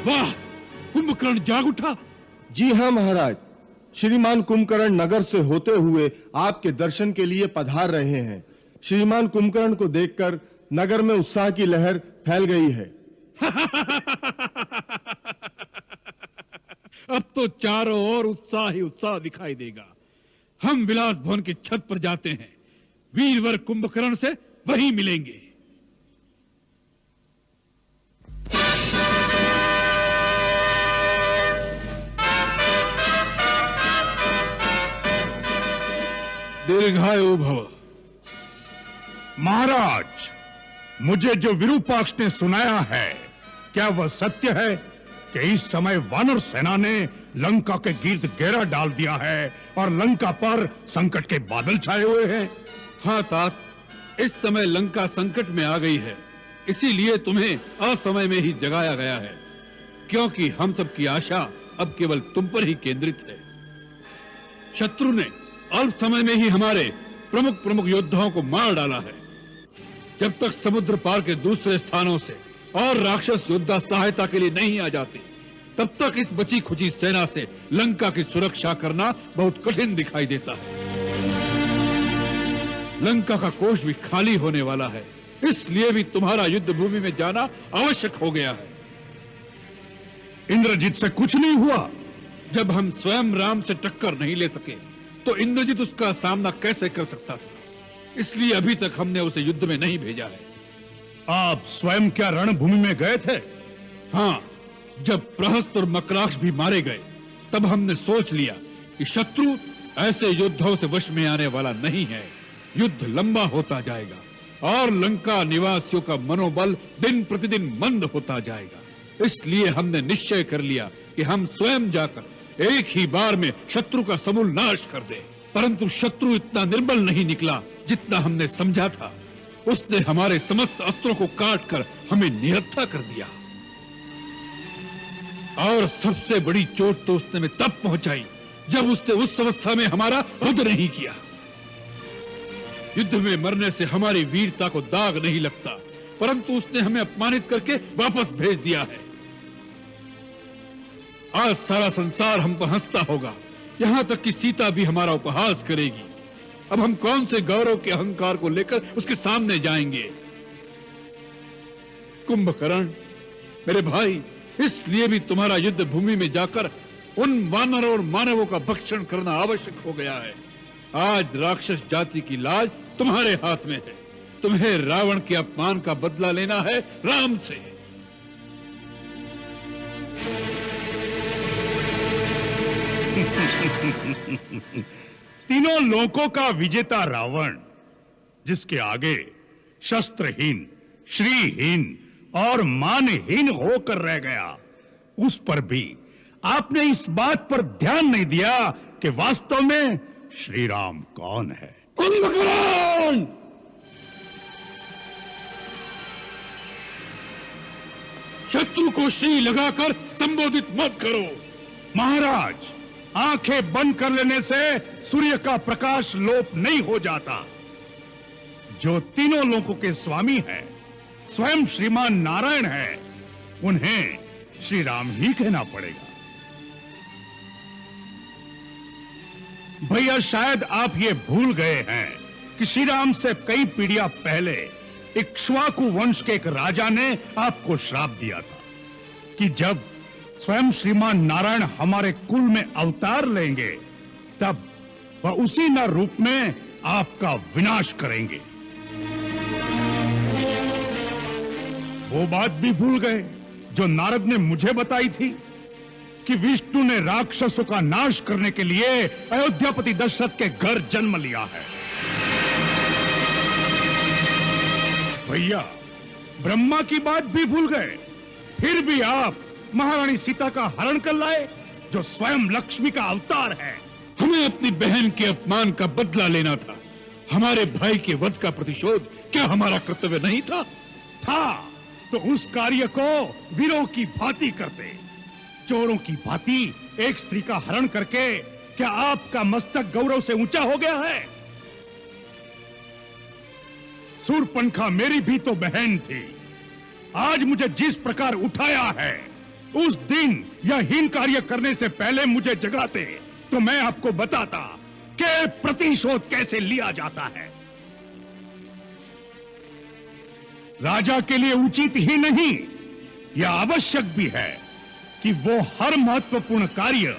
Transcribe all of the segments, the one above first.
वाह, कुंभकर्ण जाग उठा। जी हाँ महाराज, श्रीमान कुंभकर्ण नगर से होते हुए आपके दर्शन के लिए पधार रहे हैं। श्रीमान कुंभकर्ण को देखकर नगर में उत्साह की लहर फैल गई है। अब तो चारों ओर उत्साह ही उत्साह दिखाई देगा। हम विलास भवन की छत पर जाते हैं, वीरवर कुंभकर्ण से वहीं मिलेंगे। दीर्घायु भव। महाराज, मुझे जो विरूपाक्ष ने सुनाया है, क्या वह सत्य है कि इस समय वानर सेना ने लंका के गिर्द घेरा डाल दिया है और लंका पर संकट के बादल छाए हुए हैं? हाँ तात, इस समय लंका संकट में आ गई है, इसीलिए तुम्हें असमय में ही जगाया गया है, क्योंकि हम सब की आशा अब केवल तुम पर ही केंद्रित है। शत्रु ने अल्प समय में ही हमारे प्रमुख प्रमुख योद्धाओं को मार डाला है। जब तक समुद्र पार के दूसरे स्थानों से और राक्षस योद्धा सहायता के लिए नहीं आ जाते, तब तक इस बची खुची सेना से लंका की सुरक्षा करना बहुत कठिन दिखाई देता है। लंका का कोष भी खाली होने वाला है, इसलिए भी तुम्हारा युद्ध भूमि में जाना आवश्यक हो गया है। इंद्रजीत से कुछ नहीं हुआ? जब हम स्वयं राम से टक्कर नहीं ले सके, तो इंद्रजीत उसका सामना कैसे कर सकता था? इसलिए अभी तक हमने उसे युद्ध में नहीं भेजा है। आप स्वयं क्या रणभूमि में गए थे? हाँ, जब प्रहस्त और मकराक्ष भी मारे गए, तब हमने सोच लिया कि शत्रु ऐसे योद्धाओं से वश में आने वाला नहीं है। युद्ध लंबा होता जाएगा और लंका निवासियों का मनोबल दिन प्रतिदिन मंद होता जाएगा। इसलिए हमने निश्चय कर लिया कि हम स्वयं जाकर एक ही बार में शत्रु का समूल नाश कर दें। परंतु शत्रु इतना निर्बल नहीं निकला जितना हमने समझा था। उसने हमारे समस्त अस्त्रों को काटकर हमें निहत्था कर दिया। और सबसे बड़ी चोट तो उसने में तब पहुंचाई जब उसने उस अवस्था में हमारा वध नहीं किया। युद्ध में मरने से हमारी वीरता को दाग नहीं लगता, परंतु उसने हमें अपमानित करके वापस भेज दिया है। आज सारा संसार हम पर हंसता होगा, यहां तक कि सीता भी हमारा उपहास करेगी। अब हम कौन से गौरव के अहंकार को लेकर उसके सामने जाएंगे? कुंभकर्ण मेरे भाई, इसलिए भी तुम्हारा युद्ध भूमि में जाकर उन वानरों और मानवों का भक्षण करना आवश्यक हो गया है। आज राक्षस जाति की लाज तुम्हारे हाथ में है। तुम्हें रावण के अपमान का बदला लेना है राम से। तीनों लोकों का विजेता रावण, जिसके आगे शस्त्रहीन, श्रीहीन और मानहीन होकर रह गया, उस पर भी आपने इस बात पर ध्यान नहीं दिया कि वास्तव में श्री राम कौन है। कुंभकर्ण! शत्रु को श्री लगाकर संबोधित मत करो। महाराज, आंखें बंद कर लेने से सूर्य का प्रकाश लोप नहीं हो जाता। जो तीनों लोकों के स्वामी हैं, स्वयं श्रीमान नारायण हैं, उन्हें श्री राम ही कहना पड़ेगा। भैया, शायद आप ये भूल गए हैं कि श्री राम से कई पीढ़ियां पहले इक्ष्वाकु वंश के एक राजा ने आपको श्राप दिया था कि जब स्वयं श्रीमान नारायण हमारे कुल में अवतार लेंगे, तब वह उसी न रूप में आपका विनाश करेंगे। वो बात भी भूल गए जो नारद ने मुझे बताई थी कि विष्णु ने राक्षसों का नाश करने के लिए अयोध्यापति दशरथ के घर जन्म लिया है। भैया, ब्रह्मा की बात भी भूल गए, फिर भी आप महारानी सीता का हरण कर लाए, जो स्वयं लक्ष्मी का अवतार है। हमें अपनी बहन के अपमान का बदला लेना था। हमारे भाई के वध का प्रतिशोध क्या हमारा कर्तव्य नहीं था? तो उस कार्य को वीरों की भांति करते। चोरों की भांति एक स्त्री का हरण करके क्या आपका मस्तक गौरव से ऊंचा हो गया है? शूर्पणखा मेरी भी तो बहन थी। आज मुझे जिस प्रकार उठाया है, उस दिन यह हीन कार्य करने से पहले मुझे जगाते तो मैं आपको बताता कि प्रतिशोध कैसे लिया जाता है। राजा के लिए उचित ही नहीं, यह आवश्यक भी है कि वो हर महत्वपूर्ण कार्य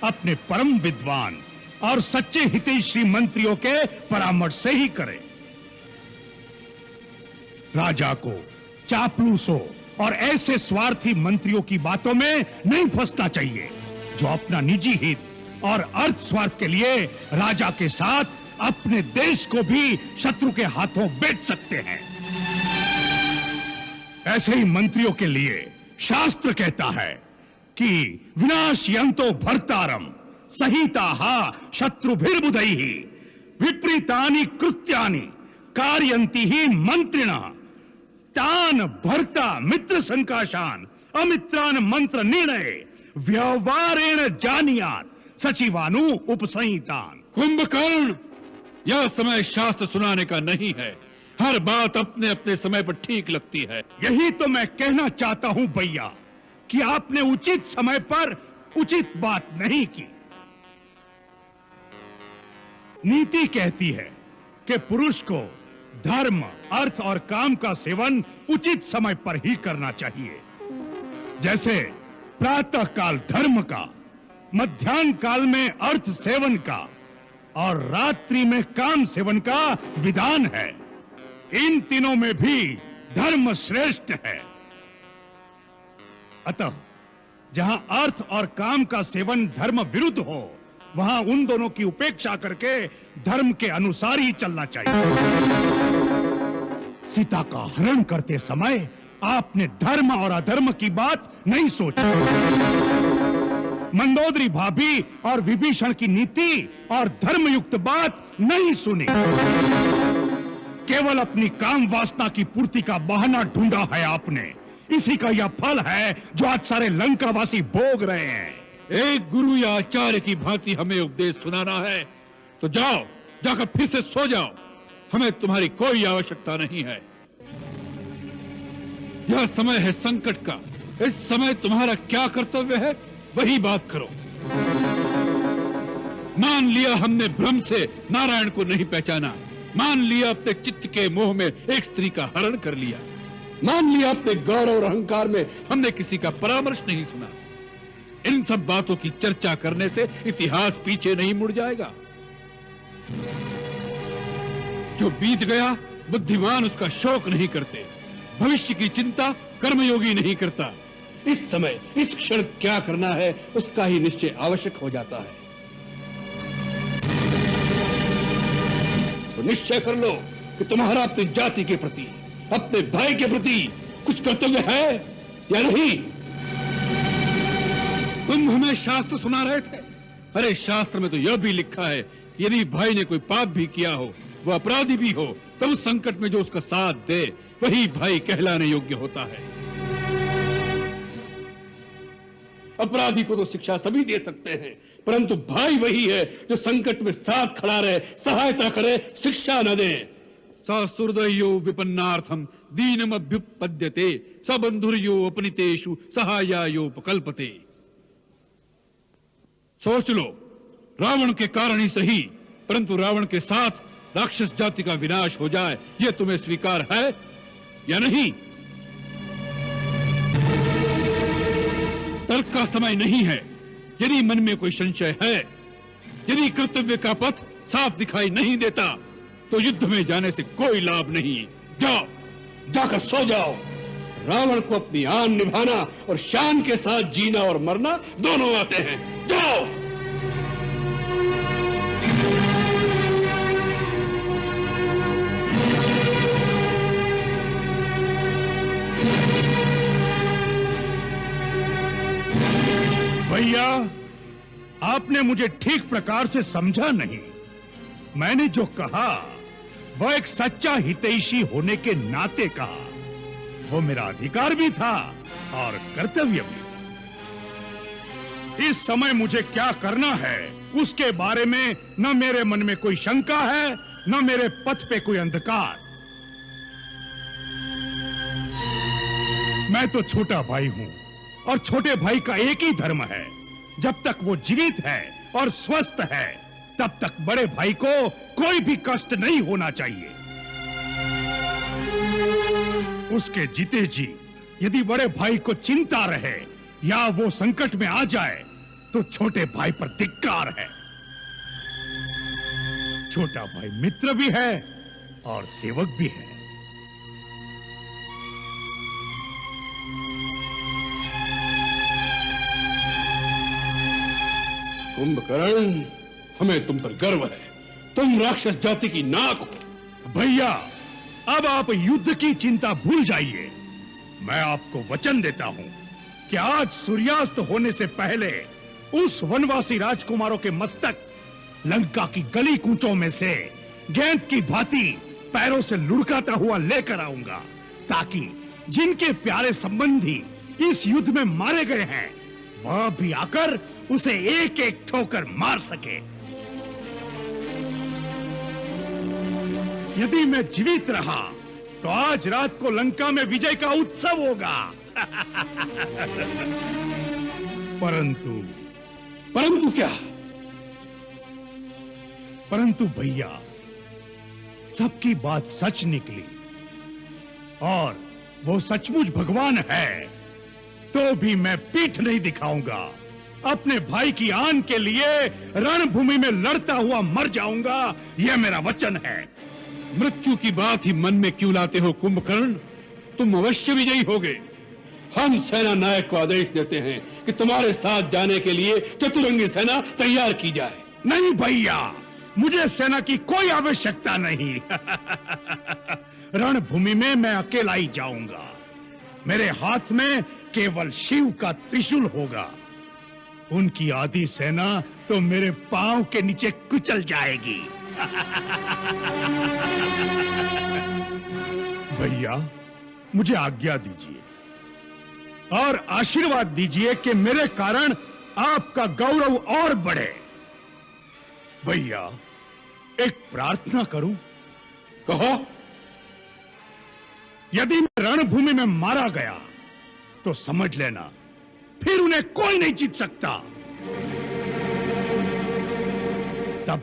अपने परम विद्वान और सच्चे हितैषी मंत्रियों के परामर्श से ही करे। राजा को चापलूसों और ऐसे स्वार्थी मंत्रियों की बातों में नहीं फंसना चाहिए जो अपना निजी हित और अर्थ स्वार्थ के लिए राजा के साथ अपने देश को भी शत्रु के हाथों बेच सकते हैं। ऐसे ही मंत्रियों के लिए शास्त्र कहता है कि विनाशयन्तो भर्तारम सहिताः शत्रुभिर्बुधैः विपरीतानि कृत्यानि कारयन्ति ही मंत्रिणः तान भर्ता मित्र संकाशान अमित्रान मंत्र निर्णय व्यवहारेण जानियात सचिवानु उपसंहितान। कुंभकर्ण, यह समय शास्त्र सुनाने का नहीं है। हर बात अपने अपने समय पर ठीक लगती है। यही तो मैं कहना चाहता हूं भैया कि आपने उचित समय पर उचित बात नहीं की। नीति कहती है कि पुरुष को धर्म, अर्थ और काम का सेवन उचित समय पर ही करना चाहिए। जैसे प्रातः काल धर्म का, मध्याह्न काल में अर्थ सेवन का और रात्रि में काम सेवन का विधान है। इन तीनों में भी धर्म श्रेष्ठ है। अतः जहां अर्थ और काम का सेवन धर्म विरुद्ध हो, वहां उन दोनों की उपेक्षा करके धर्म के अनुसार ही चलना चाहिए। सीता का हरण करते समय आपने धर्म और अधर्म की बात नहीं सोची। मंदोदरी भाभी और विभीषण की नीति और धर्मयुक्त बात नहीं सुनी। केवल अपनी काम वासना की पूर्ति का बहाना ढूंढा है आपने। इसी का यह फल है जो आज सारे लंकावासी भोग रहे हैं। एक गुरु या आचार्य की भांति हमें उपदेश सुनाना है तो जाओ, जाकर फिर से सो जाओ। हमें तुम्हारी कोई आवश्यकता नहीं है। यह समय है संकट का। इस समय तुम्हारा क्या कर्तव्य है वही बात करो। मान लिया हमने भ्रम से नारायण को नहीं पहचाना, मान लिया अपने चित्त के मोह में एक स्त्री का हरण कर लिया, मान लिया अपने गौरव और अहंकार में हमने किसी का परामर्श नहीं सुना। इन सब बातों की चर्चा करने से इतिहास पीछे नहीं मुड़ जाएगा। जो बीत गया बुद्धिमान उसका शोक नहीं करते, भविष्य की चिंता कर्मयोगी नहीं करता। इस समय इस क्षण क्या करना है उसका ही निश्चय आवश्यक हो जाता है। तो निश्चय कर लो कि तुम्हारा अपनी जाति के प्रति, अपने भाई के प्रति कुछ कर्तव्य है या नहीं। तुम हमें शास्त्र सुना रहे थे। अरे शास्त्र में तो यह भी लिखा है कि यदि भाई ने कोई पाप भी किया हो, वह अपराधी भी हो, तब उस संकट में जो उसका साथ दे वही भाई कहलाने योग्य होता है। अपराधी को तो शिक्षा सभी दे सकते हैं, परंतु भाई वही है जो संकट में साथ खड़ा रहे, सहायता करे, शिक्षा न दे। ससुहृदयो विपन्नार्थम दीनमभ्युपद्यते स बंधुर्यो अपनितेषु सहायायोपकल्पते। सोच लो, रावण के कारण ही सही, परंतु रावण के साथ राक्षस जाति का विनाश हो जाए, यह तुम्हें स्वीकार है या नहीं? तर्क का समय नहीं है। यदि मन में कोई संशय है, यदि कर्तव्य का पथ साफ दिखाई नहीं देता, तो युद्ध में जाने से कोई लाभ नहीं। जाओ, जाकर सो जाओ। रावण को अपनी आन निभाना और शान के साथ जीना और मरना दोनों आते हैं। जाओ। भैया, आपने मुझे ठीक प्रकार से समझा नहीं। मैंने जो कहा वह एक सच्चा हितैषी होने के नाते कहा। वो मेरा अधिकार भी था और कर्तव्य भी। इस समय मुझे क्या करना है उसके बारे में न मेरे मन में कोई शंका है, न मेरे पथ पे कोई अंधकार। मैं तो छोटा भाई हूं और छोटे भाई का एक ही धर्म है। जब तक वो जीवित है और स्वस्थ है, तब तक बड़े भाई को कोई भी कष्ट नहीं होना चाहिए। उसके जीते जी यदि बड़े भाई को चिंता रहे या वो संकट में आ जाए, तो छोटे भाई पर धिक्कार है। छोटा भाई मित्र भी है और सेवक भी है। कुंभकर्ण, हमें तुम पर गर्व है। तुम राक्षस जाति की नाक हो। भैया, अब आप युद्ध की चिंता भूल जाइए। मैं आपको वचन देता हूं कि आज सूर्यास्त होने से पहले उस वनवासी राजकुमारों के मस्तक लंका की गली कूचों में से गेंद की भांति पैरों से लुढ़काता हुआ लेकर आऊंगा, ताकि जिनके प्यारे संबंधी इस युद्ध में मारे गए हैं, वह भी आकर उसे एक एक ठोकर मार सके। यदि मैं जीवित रहा तो आज रात को लंका में विजय का उत्सव होगा। परंतु क्या? परंतु भैया, सबकी बात सच निकली और वो सचमुच भगवान है, तो भी मैं पीठ नहीं दिखाऊंगा। अपने भाई की आन के लिए रणभूमि में लड़ता हुआ मर जाऊंगा, यह मेरा वचन है। मृत्यु की बात ही मन में क्यों लाते हो कुंभकर्ण? तुम अवश्य विजयी होगे। हम सेना नायक को आदेश देते हैं कि तुम्हारे साथ जाने के लिए चतुरंगी सेना तैयार की जाए। नहीं भैया, मुझे सेना की कोई आवश्यकता नहीं। रणभूमि में मैं अकेला ही जाऊंगा। मेरे हाथ में केवल शिव का त्रिशूल होगा। उनकी आधी सेना तो मेरे पांव के नीचे कुचल जाएगी। भैया, मुझे आज्ञा दीजिए और आशीर्वाद दीजिए कि मेरे कारण आपका गौरव और बढ़े। भैया, एक प्रार्थना करूं? कहो। यदि मैं रणभूमि में मारा गया तो समझ लेना फिर उन्हें कोई नहीं जीत सकता। तब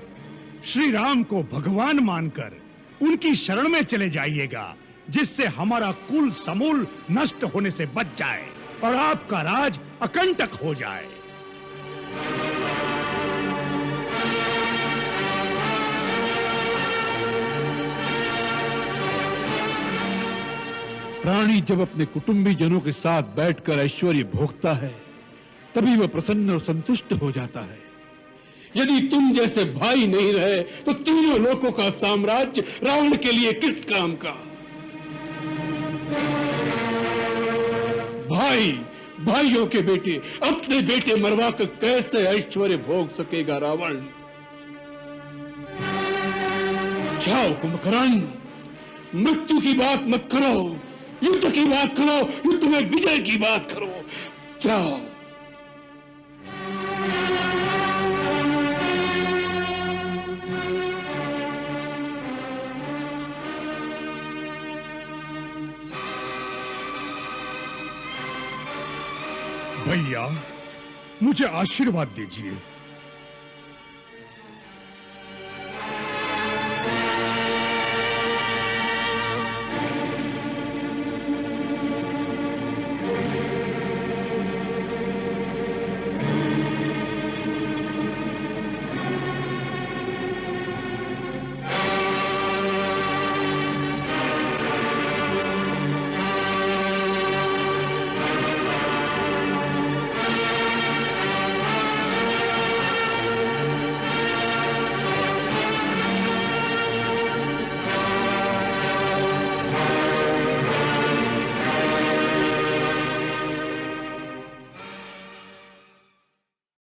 श्री राम को भगवान मानकर उनकी शरण में चले जाइएगा, जिससे हमारा कुल समूल नष्ट होने से बच जाए और आपका राज अकंटक हो जाए। प्राणी जब अपने कुटुंबी जनों के साथ बैठकर ऐश्वर्य भोगता है, तभी वह प्रसन्न और संतुष्ट हो जाता है। यदि तुम जैसे भाई नहीं रहे तो तीनों लोकों का साम्राज्य रावण के लिए किस काम का? भाइयों के बेटे अपने बेटे मरवा कर कैसे ऐश्वर्य भोग सकेगा रावण? जाओ कुंभकर्ण, मृत्यु की बात मत करो, युद्ध की बात करो, युद्ध में विजय की बात करो। जाओ। भैया, मुझे आशीर्वाद दीजिए।